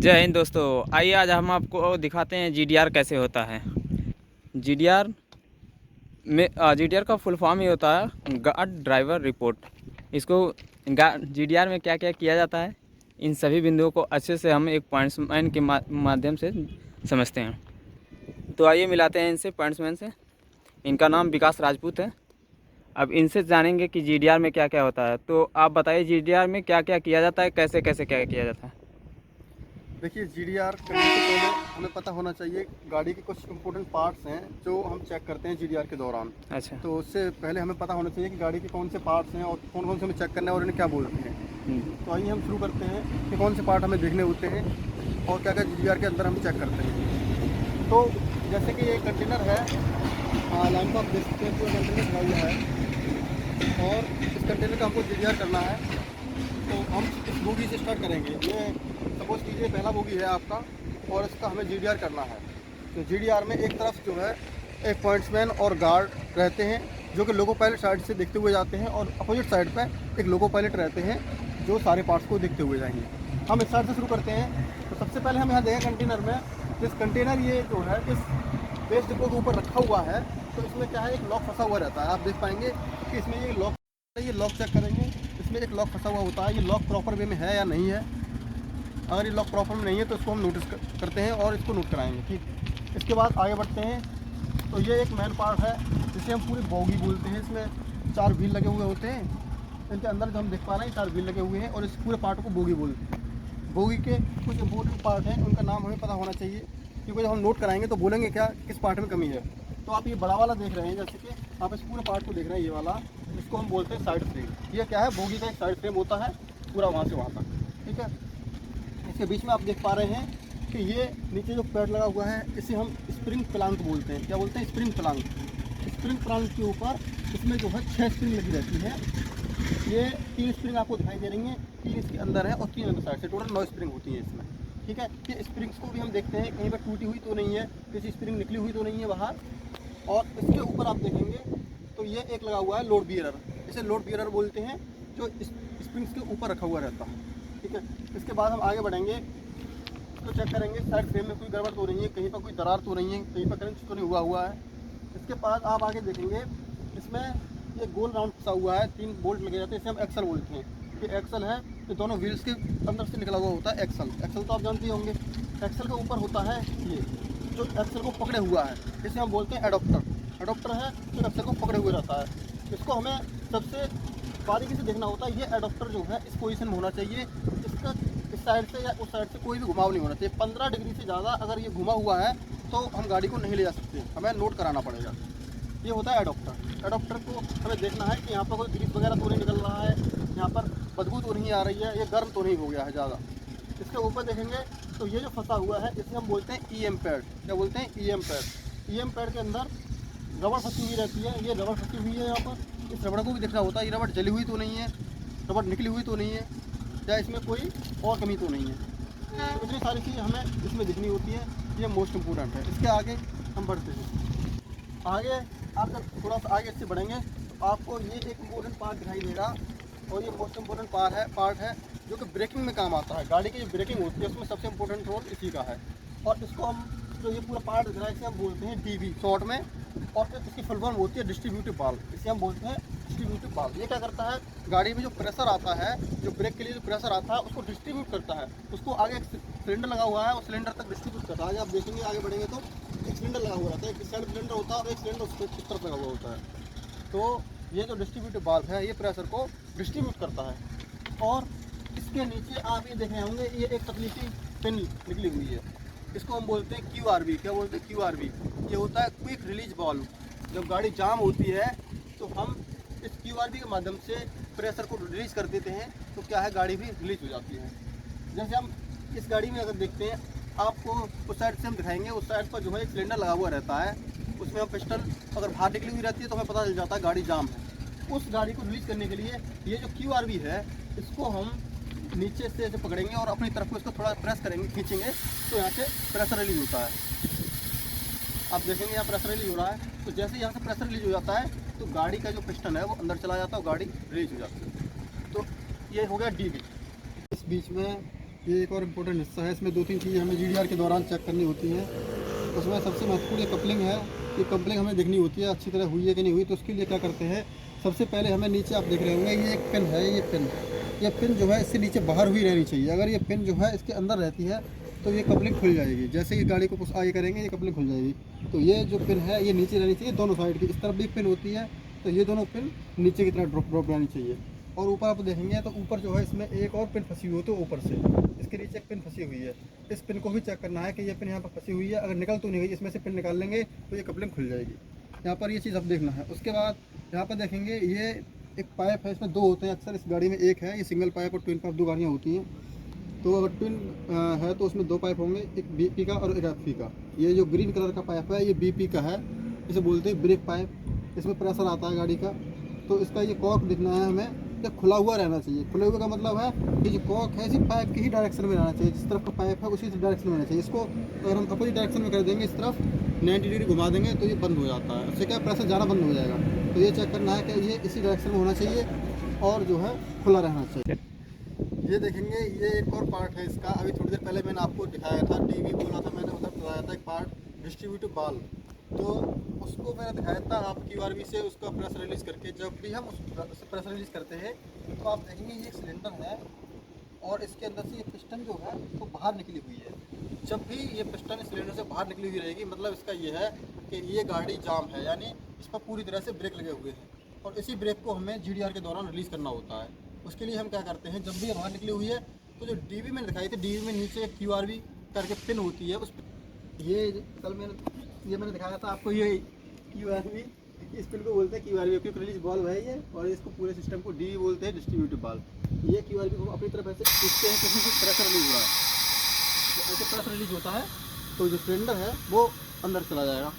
जय हिंद दोस्तों। आइए आज हम आपको दिखाते हैं जीडीआर कैसे होता है। जीडीआर में जीडीआर का फुल फॉर्म ही होता है गार्ड ड्राइवर रिपोर्ट। इसको जीडीआर में क्या क्या किया जाता है, इन सभी बिंदुओं को अच्छे से हम एक पॉइंट्समैन के माध्यम से समझते हैं। तो आइए मिलाते हैं इनसे पॉइंट्समैन से। इनका नाम विकास राजपूत है। अब इनसे जानेंगे कि जीडीआर में क्या क्या होता है। तो आप बताइए जीडीआर में क्या क्या किया जाता है, कैसे कैसे क्या किया जाता है। देखिए, जीडीआर करने से पहले हमें पता होना चाहिए गाड़ी के कुछ इंपॉर्टेंट पार्ट्स हैं जो हम चेक करते हैं जीडीआर के दौरान। अच्छा। तो उससे पहले हमें पता होना चाहिए कि गाड़ी के कौन से पार्ट्स हैं और कौन कौन से हमें चेक करना है और इन्हें क्या बोलते हैं। तो आइए हम शुरू करते हैं कि कौन से पार्ट हमें देखने होते हैं और क्या क्या जीडीआर के अंदर हम चेक करते हैं। तो जैसे कि ये कंटेनर है, लाइन का आप देख सकते हैं, पूरा कंटेनर खड़ा हुआ है और इस कंटेनर का हमको जीडीआर करना है। तो हम इस बोगी से स्टार्ट करेंगे। ये सपोज कीजिए पहला बोगी है आपका और इसका हमें जीडीआर करना है। तो जीडीआर में एक तरफ जो है एक पॉइंट्समैन और गार्ड रहते हैं जो कि लोको पायलट साइड से देखते हुए जाते हैं, और अपोजिट साइड पर एक लोको पायलट रहते हैं जो सारे पार्ट्स को देखते हुए जाएंगे। हम इस साइड से शुरू करते हैं। तो सबसे पहले हम यहाँ देखें कंटेनर में, इस कंटेनर ये जो है इस बेस डिपो के ऊपर रखा हुआ है। तो इसमें क्या है, एक लॉक फंसा हुआ रहता है। आप देख पाएंगे कि इसमें ये लॉक चेक करेंगे, इसमें एक लॉक फंसा हुआ होता है। ये लॉक प्रॉपर वे में है या नहीं है। अगर ये लॉक प्रॉपर में नहीं है तो इसको हम नोटिस करते हैं और इसको नोट कराएंगे। ठीक, इसके बाद आगे बढ़ते हैं। तो ये एक मेन पार्ट है जिसे हम पूरी बोगी बोलते हैं। इसमें 4 व्हील लगे हुए होते हैं। इनके अंदर जो हम देख पा रहे हैं 4 व्हील लगे हुए हैं और इस पूरे पार्ट को बोगी बोलते हैं। बोगी के कुछ इंपॉर्टेंट पार्ट हैं, उनका नाम हमें पता होना चाहिए, क्योंकि जब हम नोट कराएंगे तो बोलेंगे क्या किस पार्ट में कमी है। तो आप ये बड़ा वाला देख रहे हैं, जैसे कि आप इस पूरे पार्ट को देख रहे हैं, ये वाला, इसको हम बोलते हैं साइड फ्रेम। ये क्या है, बोगी का एक साइड फ्रेम होता है पूरा वहाँ से वहाँ तक। ठीक है, इसके बीच में आप देख पा रहे हैं कि ये नीचे जो पैड लगा हुआ है इसे हम स्प्रिंग प्लांक बोलते हैं। क्या बोलते हैं, स्प्रिंग प्लांक। स्प्रिंग प्लांक के ऊपर इसमें जो है 6 स्प्रिंग लगी रहती है। ये 3 स्प्रिंग आपको दिखाई दे रही हैं, 3 इसके अंदर है और 3 अंदर साइड से, टोटल 9 स्प्रिंग होती है इसमें। ठीक है, ये स्प्रिंग्स को भी हम देखते हैं कहीं पर टूटी हुई तो नहीं है, किसी स्प्रिंग निकली हुई तो नहीं है बाहर। और इसके ऊपर आप देखेंगे तो ये एक लगा हुआ है लोड बियरर, इसे लोड बियरर बोलते हैं, जो स्प्रिंग्स के ऊपर रखा हुआ रहता है। ठीक है, इसके बाद हम आगे बढ़ेंगे तो चेक करेंगे साइड फ्रेम में कोई गड़बड़ तो नहीं है, कहीं पर कोई दरार तो नहीं है, कहीं पर करंट तो नहीं हुआ है। इसके बाद आप आगे देखेंगे इसमें ये गोल राउंड फंसा हुआ है, 3 बोल्ट लगे जाते हैं, इसे हम एक्सल बोलते हैं। ये एक्सल है, ये दोनों व्हील्स के अंदर से निकला हुआ होता है एक्सल। एक्सल तो आप जानते ही होंगे। एक्सल के ऊपर होता है ये जो एक्सल को पकड़े हुआ है, इसे हम बोलते हैं एडॉप्टर। एडॉप्टर है जो एक्सल को पकड़े हुए रहता है। इसको हमें सबसे बारीकी से देखना होता है। ये एडॉप्टर जो है इस पोजीशन में होना चाहिए, इसका इस साइड से या उस साइड से कोई भी घुमाव नहीं होना चाहिए। 15 डिग्री से ज़्यादा अगर ये घुमा हुआ है तो हम गाड़ी को नहीं ले जा सकते, हमें नोट कराना पड़ेगा। ये होता है एडॉप्टर। एडॉप्टर को हमें देखना है कि यहाँ पर कोई ग्रीस वगैरह तो नहीं निकल रहा है, यहाँ पर बदबू तो नहीं आ रही है, ये गर्म तो नहीं हो गया है ज़्यादा। इसके ऊपर देखेंगे तो ये जो फंसा हुआ है इसे हम बोलते हैं ईएम पैड। क्या बोलते हैं, ईएम पैड। ईएम पैड के अंदर रबड़ फंसी हुई रहती है, ये रबड़ फंसी हुई है यहाँ पर। इस रबड़ को भी देखना होता है, ये रबड़ जली हुई तो नहीं है, रबड़ निकली हुई तो नहीं है, या इसमें कोई और कमी तो नहीं है। तो इतनी सारी चीज़ें हमें इसमें दिखनी होती है, ये मोस्ट इम्पोर्टेंट है। इसके आगे हम बढ़ते हैं। आगे आप जब थोड़ा सा आगे इससे बढ़ेंगे तो आपको ये एक इम्पोर्टेंट पार्ट दिखाई देगा, और ये मोस्ट इम्पोर्टेंट पार्ट है जो कि ब्रेकिंग में काम आता है। गाड़ी की जो ब्रेकिंग होती है उसमें सबसे इम्पोर्टेंट रोल इसी का है। और इसको हम जो ये पूरा पार्ट दिख रहा है इसे हम बोलते हैं डीबी शॉर्ट में, और फिर इसकी फुल फॉर्म होती है डिस्ट्रीब्यूटिव वाल्व, इसे हम बोलते हैं डिस्ट्रीब्यूटिव वाल्व। ये क्या करता है, गाड़ी में जो प्रेशर आता है, जो ब्रेक के लिए जो प्रेशर आता है उसको डिस्ट्रीब्यूट करता है, उसको आगे एक सिलेंडर लगा हुआ है, उस सिलेंडर तक डिस्ट्रीब्यूट करता है। आगे आप देखेंगे, आगे बढ़ेंगे तो एक सिलेंडर लगा हुआ रहता है, एक साइड सिलेंडर होता है और एक सिलेंडर उस तरफ लगा हुआ होता है। तो ये जो डिस्ट्रीब्यूटिव वाल्व है ये प्रेशर को डिस्ट्रीब्यूट करता है। और इसके नीचे आप ये देख रहे होंगे, ये एक पतली सी पिन निकली हुई है, इसको हम बोलते हैं क्यूआरवी। क्या बोलते हैं, क्यूआरवी। ये होता है क्विक रिलीज वाल्व। जब गाड़ी जाम होती है तो हम इस क्यूआरवी के माध्यम से प्रेशर को रिलीज कर देते हैं, तो क्या है, गाड़ी भी रिलीज हो जाती है। जैसे हम इस गाड़ी में अगर देखते हैं, आपको उस साइड से हम दिखाएंगे, उस साइड पर जो है एक सिलेंडर लगा हुआ रहता है, उसमें हम पिस्टन अगर बाहर निकली हुई रहती है तो हमें पता चल जाता है गाड़ी जाम है। उस गाड़ी को रिलीज करने के लिए ये जो क्यूआरवी है इसको हम नीचे से ऐसे पकड़ेंगे और अपनी तरफ को इसको थोड़ा प्रेस करेंगे, खींचेंगे, तो यहाँ से प्रेशर रिलीज होता है। आप देखेंगे यहाँ प्रेशर रिलीज हो रहा है। तो जैसे यहाँ से प्रेशर रिलीज हो जाता है तो गाड़ी का जो पिस्टन है वो अंदर चला जाता है और गाड़ी रिलीज हो जाती है। तो ये हो गया डीबी। इस बीच में ये एक और इम्पोर्टेंट हिस्सा है। इसमें 2-3 चीज़ें हमें GDR के दौरान चेक करनी होती हैं। उसमें सबसे महत्वपूर्ण ये कपलिंग है। ये कपलिंग हमें देखनी होती है अच्छी तरह हुई है कि नहीं हुई। तो उसके लिए क्या करते हैं, सबसे पहले हमें नीचे आप देख रहे होंगे ये एक पिन है, ये पिन जो है इससे नीचे बाहर हुई रहनी चाहिए। अगर ये पिन जो है इसके अंदर रहती है तो ये कपलिंग खुल जाएगी। जैसे ही गाड़ी को कुछ आगे करेंगे ये कपलिंग खुल जाएगी। तो ये जो पिन है ये नीचे रहनी चाहिए दोनों साइड की। इस तरफ भी पिन होती है तो ये दोनों पिन नीचे की तरफ ड्रॉप रहनी चाहिए। और ऊपर आप देखेंगे तो ऊपर जो है इसमें एक और पिन फंसी हुई होती है ऊपर से। इसके नीचे एक पिन फंसी हुई है। इस पिन को भी चेक करना है कि ये पिन यहाँ पर फंसी हुई है। अगर निकल तो नहीं गई, इसमें से पिन निकाल लेंगे तो ये कपलिंग खुल जाएगी। यहाँ पर ये चीज़ अब देखना है। उसके बाद यहाँ पर देखेंगे ये एक पाइप है, इसमें 2 होते हैं अक्सर। इस गाड़ी में एक है, ये सिंगल पाइप और ट्विन पाइप 2 गाड़ियाँ होती हैं। तो अगर ट्विन है तो उसमें 2 पाइप होंगे, एक BP का और एक FP का। ये जो ग्रीन कलर का पाइप है ये BP का है, इसे बोलते हैं ब्रेक पाइप। इसमें प्रेशर आता है गाड़ी का। तो इसका ये कॉर्क दिखना है हमें, ये खुला हुआ रहना चाहिए। खुले हुए का मतलब है कि जो कॉर्क है इसी पाइप की ही डायरेक्शन में रहना चाहिए। जिस तरफ का पाइप है उसी डायरेक्शन में रहना चाहिए। इसको अगर हम अपोजिट डायरेक्शन में कर देंगे, इस तरफ 90 डिग्री घुमा देंगे तो ये बंद हो जाता है। उससे क्या प्रेशर ज़्यादा बंद हो जाएगा। तो ये चेक करना है कि ये इसी डायरेक्शन में होना चाहिए और जो है खुला रहना चाहिए। ये देखेंगे ये एक और पार्ट है इसका। अभी थोड़ी देर पहले मैंने आपको दिखाया था, DV बोला था मैंने, उधर बताया था एक पार्ट डिस्ट्रीब्यूटिव बाल। तो उसको मैंने दिखाया था आप QRV से उसका प्रेस रिलीज़ करके। जब भी हम उस प्रेस रिलीज़ करते हैं तो आप देखेंगे ये एक सिलेंडर है और इसके अंदर से ये पिस्टन जो है वो बाहर निकली हुई है। जब भी ये पिस्टन इस सिलेंडर से बाहर निकली हुई रहेगी मतलब इसका ये है कि ये गाड़ी जाम है, यानी इस पर पूरी तरह से ब्रेक लगे हुए हैं। और इसी ब्रेक को हमें GDR के दौरान रिलीज़ करना होता है। उसके लिए हम क्या करते हैं, जब भी ये बाहर निकली हुई है तो जो DV मैंने दिखाई थी, DV में नीचे एक QRV करके पिन होती है। उस ये कल मैंने दिखाया था आपको, ये QRV, इस पिन को बोलते हैं QRV, क्विक रिलीज बॉल्व है ये। और इसको पूरे सिस्टम को DV बोलते हैं, डिस्ट्रीब्यूटिव बाल्व। ये QRV को अपनी तरफ ऐसे खींचते हैं, किसी से प्रेशर रिलीज हो रहा है तो ऐसे प्रेशर रिलीज होता है तो जो सिलेंडर है वो अंदर चला जाएगा।